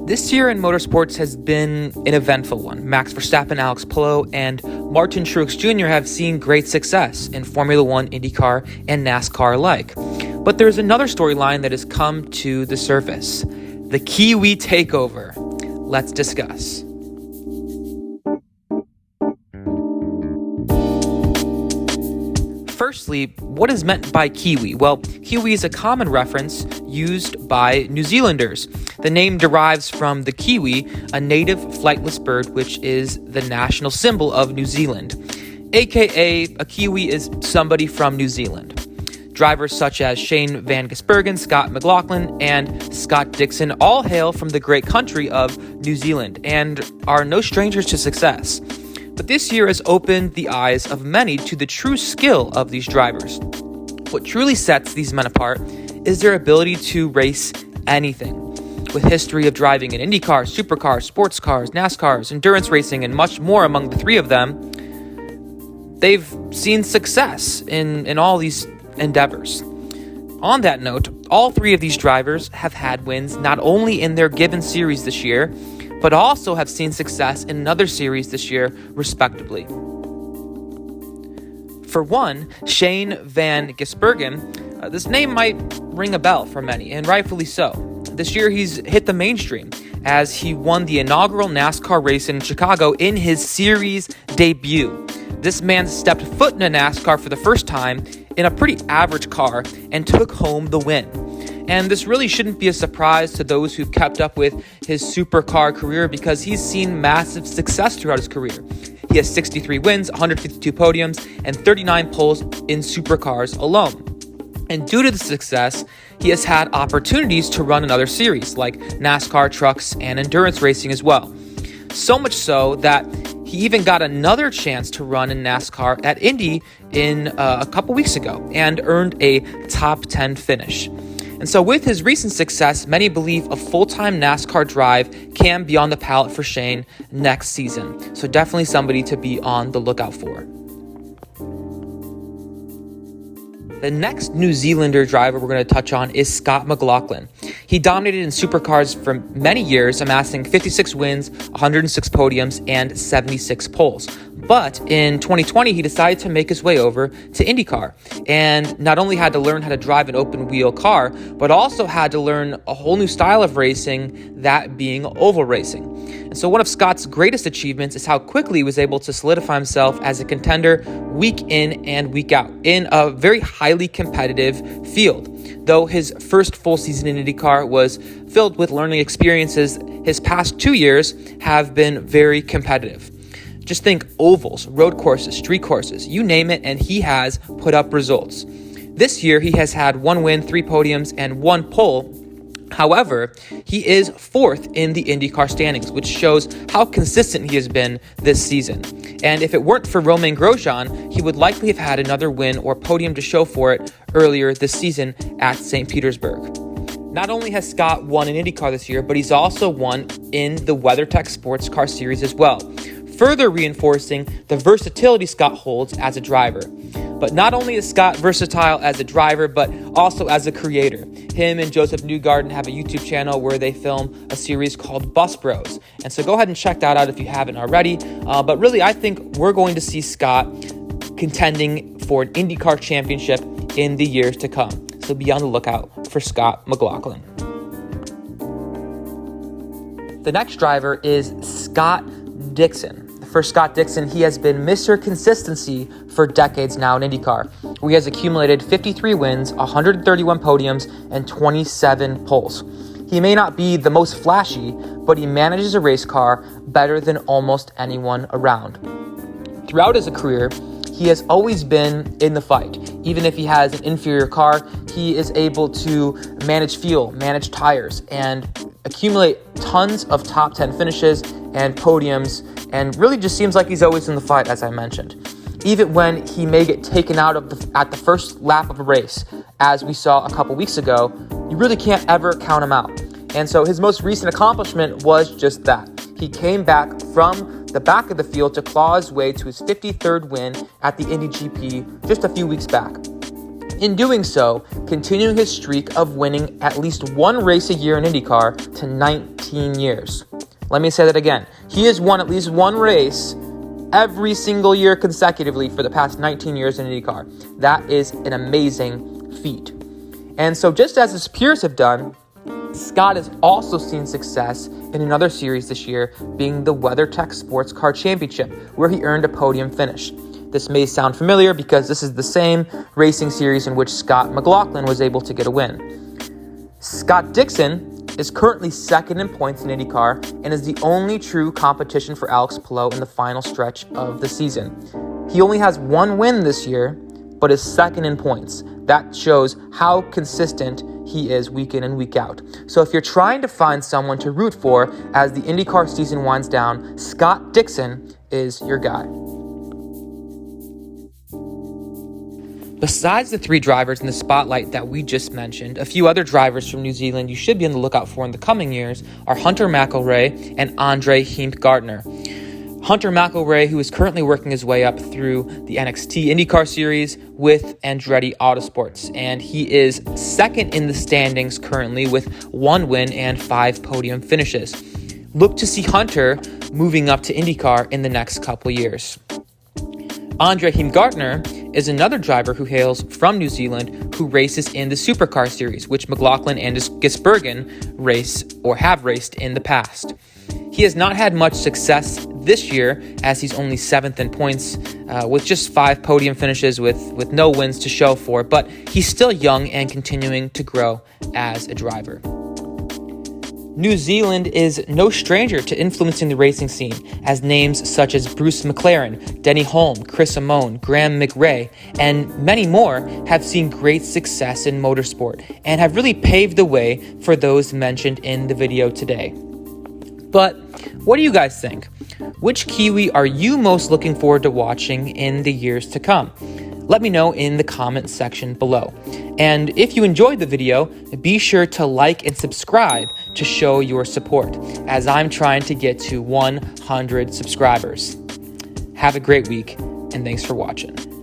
This year in motorsports has been an eventful one. Max Verstappen, Alex Palou, and Martin Truex Jr. have seen great success in Formula One, Indycar, and NASCAR alike. But there's another storyline that has come to the surface: the Kiwi takeover. Let's discuss. Firstly, what is meant by Kiwi? Well, Kiwi is a common reference used by New Zealanders. The name derives from the kiwi, a native flightless bird which is the national symbol of New Zealand. AKA, a Kiwi is somebody from New Zealand. Drivers such as Shane Van Gisburgen, Scott McLaughlin, and Scott Dixon all hail from the great country of New Zealand and are no strangers to success. But this year has opened the eyes of many to the true skill of these drivers. What truly sets these men apart is their ability to race anything. With history of driving in Indycar, Supercars, sports cars, NASCARs, endurance racing, and much more among the three of them, they've seen success in all these endeavors. On that note, all three of these drivers have had wins not only in their given series this year, but also have seen success in another series this year, respectively. For one, Shane Van Gisburgen, this name might ring a bell for many, and rightfully so. This year he's hit the mainstream as he won the inaugural NASCAR race in Chicago in his series debut. This man stepped foot in a NASCAR for the first time in a pretty average car and took home the win. And this really shouldn't be a surprise to those who've kept up with his supercar career because he's seen massive success throughout his career. He has 63 wins, 152 podiums, and 39 poles in supercars alone. And due to the success, he has had opportunities to run in other series like NASCAR, trucks, and endurance racing as well. So much so that he even got another chance to run in NASCAR at Indy in a couple weeks ago and earned a top 10 finish. And so with his recent success, many believe a full-time NASCAR drive can be on the palette for Shane next season. So definitely somebody to be on the lookout for. The next New Zealander driver we're going to touch on is Scott McLaughlin. He dominated in supercars for many years, amassing 56 wins, 106 podiums, and 76 poles. But in 2020, he decided to make his way over to IndyCar and not only had to learn how to drive an open-wheel car, but also had to learn a whole new style of racing, that being oval racing. And so one of Scott's greatest achievements is how quickly he was able to solidify himself as a contender week in and week out in a very highly competitive field. Though his first full season in IndyCar was filled with learning experiences, his past 2 years have been very competitive. Just think ovals, road courses, street courses, you name it, and he has put up results. This year, he has had 1 win, 3 podiums, and 1 pole. However, he is 4th in the IndyCar standings, which shows how consistent he has been this season. And if it weren't for Romain Grosjean, he would likely have had another win or podium to show for it earlier this season at St. Petersburg. Not only has Scott won in IndyCar this year, but he's also won in the WeatherTech Sports Car Series as well, further reinforcing the versatility Scott holds as a driver. But not only is Scott versatile as a driver, but also as a creator. Him and Joseph Newgarden have a YouTube channel where they film a series called Bus Bros. And so go ahead and check that out if you haven't already. But really, I think we're going to see Scott contending for an IndyCar championship in the years to come. So be on the lookout for Scott McLaughlin. The next driver is Scott Dixon. For Scott Dixon, he has been Mr. Consistency for decades now in IndyCar, where he has accumulated 53 wins, 131 podiums, and 27 poles. He may not be the most flashy, but he manages a race car better than almost anyone around. Throughout his career, he has always been in the fight. Even if he has an inferior car, he is able to manage fuel, manage tires, and accumulate tons of top 10 finishes and podiums, and really just seems like he's always in the fight, as I mentioned. Even when he may get taken out at the first lap of a race, as we saw a couple weeks ago, you really can't ever count him out. And so his most recent accomplishment was just that. He came back from the back of the field to claw his way to his 53rd win at the Indy GP just a few weeks back. In doing so, continuing his streak of winning at least one race a year in IndyCar to 19 19 years. Let me say that again. He has won at least one race every single year consecutively for the past 19 years in IndyCar. That is an amazing feat. And so just as his peers have done, Scott has also seen success in another series this year, being the WeatherTech Sports Car Championship, where he earned a podium finish. This may sound familiar because this is the same racing series in which Scott McLaughlin was able to get a win. Scott Dixon is currently second in points in IndyCar and is the only true competition for Alex Palou in the final stretch of the season. He only has one win this year, but is second in points. That shows how consistent he is week in and week out. So if you're trying to find someone to root for as the IndyCar season winds down, Scott Dixon is your guy. Besides the three drivers in the spotlight that we just mentioned, a few other drivers from New Zealand you should be on the lookout for in the coming years are Hunter McLrea and Andre Heimgartner. Hunter McLrea, who is currently working his way up through the NXT IndyCar series with Andretti Autosports, and he is second in the standings currently with one win and 5 podium finishes. Look to see Hunter moving up to IndyCar in the next couple years. Andre Heimgartner is another driver who hails from New Zealand who races in the Supercar series, which McLaughlin and Gisburgen race or have raced in the past. He has not had much success this year as he's only 7th in points with just 5 podium finishes with no wins to show for, but he's still young and continuing to grow as a driver. New Zealand is no stranger to influencing the racing scene, as names such as Bruce McLaren, Denny Hulme, Chris Amon, Graham McRae, and many more have seen great success in motorsport and have really paved the way for those mentioned in the video today. But what do you guys think? Which Kiwi are you most looking forward to watching in the years to come? Let me know in the comment section below. And if you enjoyed the video, be sure to like and subscribe to show your support, as I'm trying to get to 100 subscribers. Have a great week, and thanks for watching.